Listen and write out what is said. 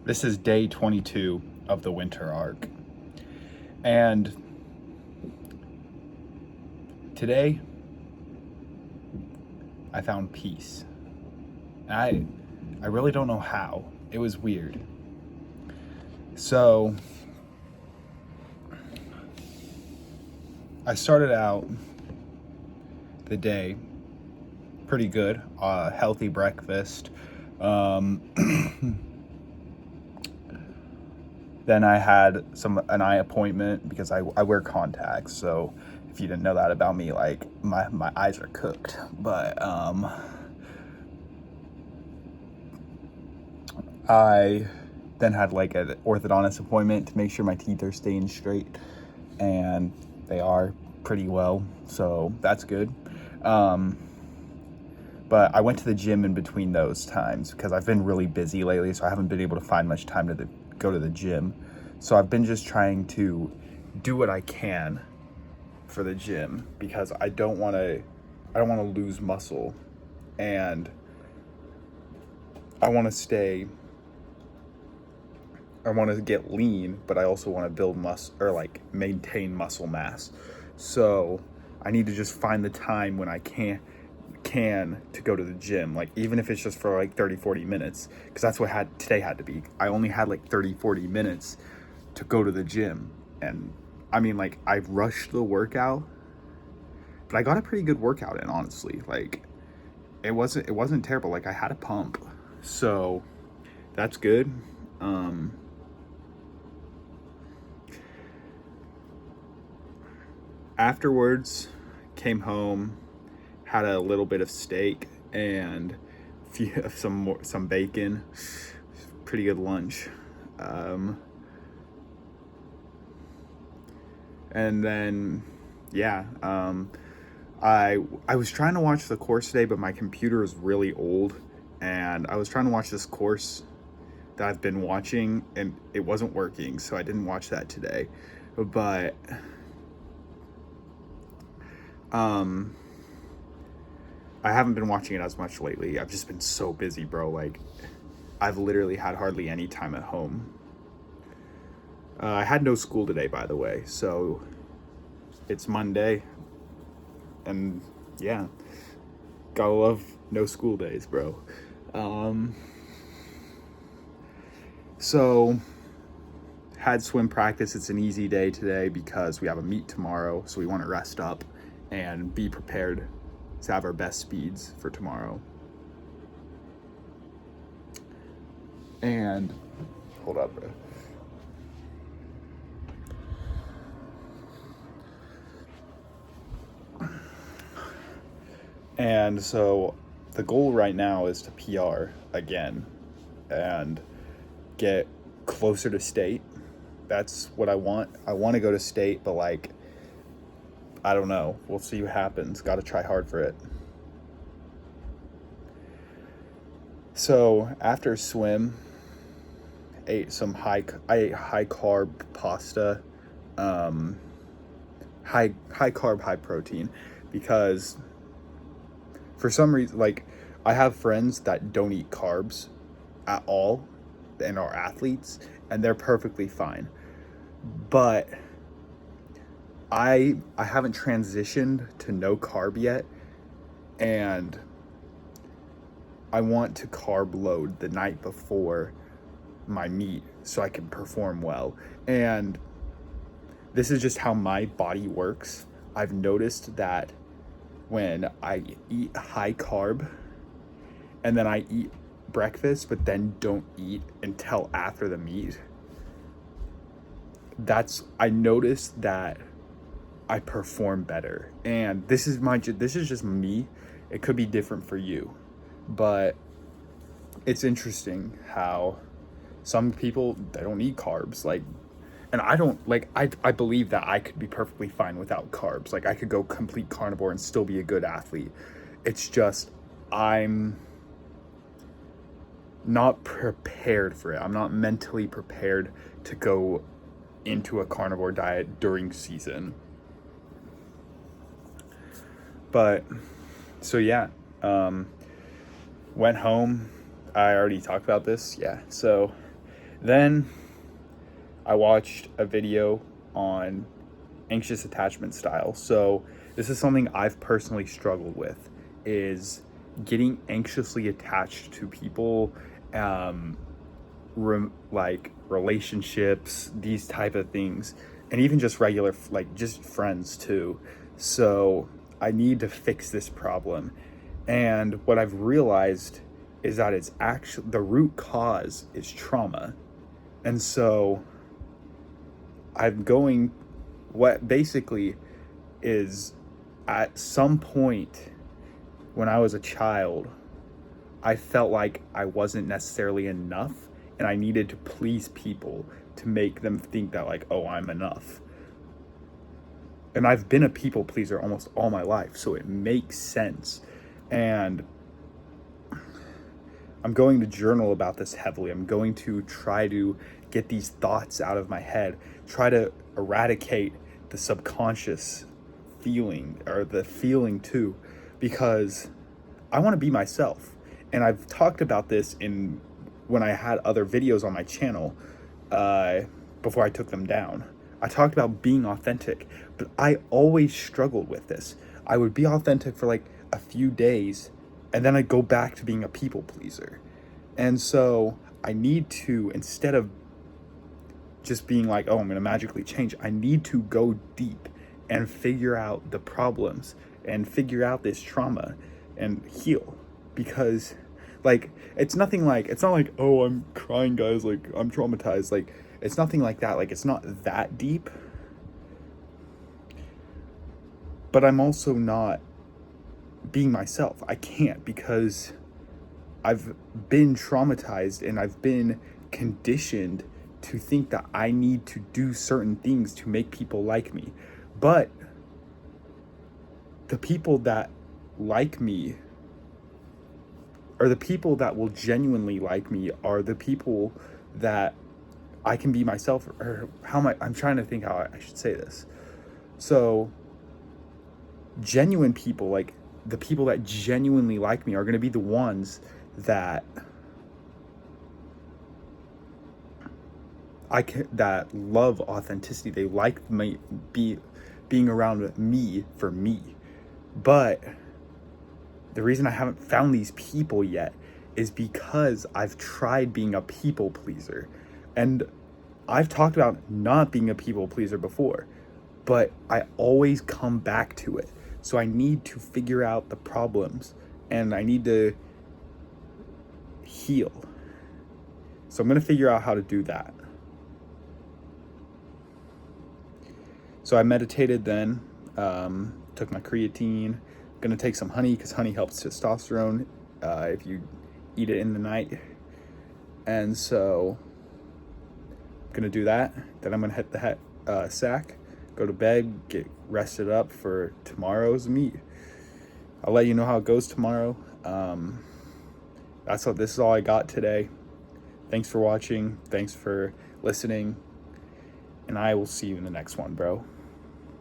This is day 22 of the winter arc. And today I found peace. I really don't know how. It was weird. So I started out the day pretty good. Healthy breakfast. Then I had an eye appointment because I wear contacts. So if you didn't know that about me, like my eyes are cooked. But I then had like an orthodontist appointment to make sure my teeth are staying straight, and they are pretty well, so that's good. But I went to the gym in between those times because I've been really busy lately, so I haven't been able to find much time to go to the gym. So I've been just trying to do what I can for the gym because I don't want to lose muscle, and I want to get lean, but I also want to build muscle or like maintain muscle mass. So I need to just find the time when I can to go to the gym, like even if it's just for like 30-40 minutes, because that's what today had to be. I only had like 30-40 minutes to go to the gym, and I mean, like, I rushed the workout, but I got a pretty good workout in, honestly. Like, it wasn't terrible. Like, I had a pump, so that's good. Afterwards, came home, had a little bit of steak and some bacon. Pretty good lunch. And then, yeah, I was trying to watch the course today, but my computer is really old, and I was trying to watch this course that I've been watching, and it wasn't working, so I didn't watch that today. But I haven't been watching it as much lately. I've just been so busy, bro. Like, I've literally had hardly any time at home. I had no school today, by the way, so it's Monday, and yeah, gotta love no school days, bro. So had swim practice. It's an easy day today because we have a meet tomorrow, so we want to rest up and be prepared to have our best speeds for tomorrow. And hold up, bro. And so the goal right now is to PR again and get closer to state. That's what I want. I want to go to state, but like, I don't know. We'll see what happens. Got to try hard for it. So after swim, I ate high carb pasta, high carb, high protein, because for some reason, like, I have friends that don't eat carbs at all and are athletes, and they're perfectly fine. But I haven't transitioned to no carb yet, and I want to carb load the night before my meet so I can perform well. And this is just how my body works. I've noticed that when I eat high carb and then I eat breakfast but then don't eat until after the meet, I noticed that I perform better. And this is just me. It could be different for you, but it's interesting how some people, they don't eat carbs, like, and I don't, like, I believe that I could be perfectly fine without carbs. Like, I could go complete carnivore and still be a good athlete. It's just I'm not prepared for it. I'm not mentally prepared to go into a carnivore diet during season. But so yeah, went home. I already talked about this. Yeah. So Then I watched a video on anxious attachment style. So this is something I've personally struggled with, is getting anxiously attached to people, like relationships, these type of things, and even just regular, like just friends too. So I need to fix this problem. And what I've realized is that it's actually the root cause is trauma. And so I'm going, what basically is, at some point when I was a child, I felt like I wasn't necessarily enough, and I needed to please people to make them think that, like, oh, I'm enough. And I've been a people pleaser almost all my life, so it makes sense. And I'm going to journal about this heavily. I'm going to try to get these thoughts out of my head, try to eradicate the subconscious feeling, or the feeling too, because I want to be myself. And I've talked about this in when I had other videos on my channel, before I took them down. I talked about being authentic, but I always struggled with this. I would be authentic for like a few days, and then I'd go back to being a people pleaser. And so I need to, instead of just being like, oh, I'm going to magically change, I need to go deep and figure out the problems and figure out this trauma and heal. Because like, it's not like, oh, I'm crying, guys, like I'm traumatized. Like, it's nothing like that. Like, it's not that deep, but I'm also not being myself. I can't, because I've been traumatized and I've been conditioned to think that I need to do certain things to make people like me. But the people that like me, or the people that will genuinely like me, are the people that I can be myself. Or I'm trying to think how I should say this. So genuine people, like the people that genuinely like me, are going to be the ones that that love authenticity. They like me, being around me for me. But the reason I haven't found these people yet is because I've tried being a people pleaser. And I've talked about not being a people pleaser before, but I always come back to it. So I need to figure out the problems, and I need to heal. So I'm going to figure out how to do that. So I meditated then, took my creatine, going to take some honey, because honey helps testosterone if you eat it in the night. And so I'm going to do that. Then I'm going to hit the sack, go to bed, get rested up for tomorrow's meet. I'll let you know how it goes tomorrow. This is all I got today. Thanks for watching. Thanks for listening. And I will see you in the next one, bro.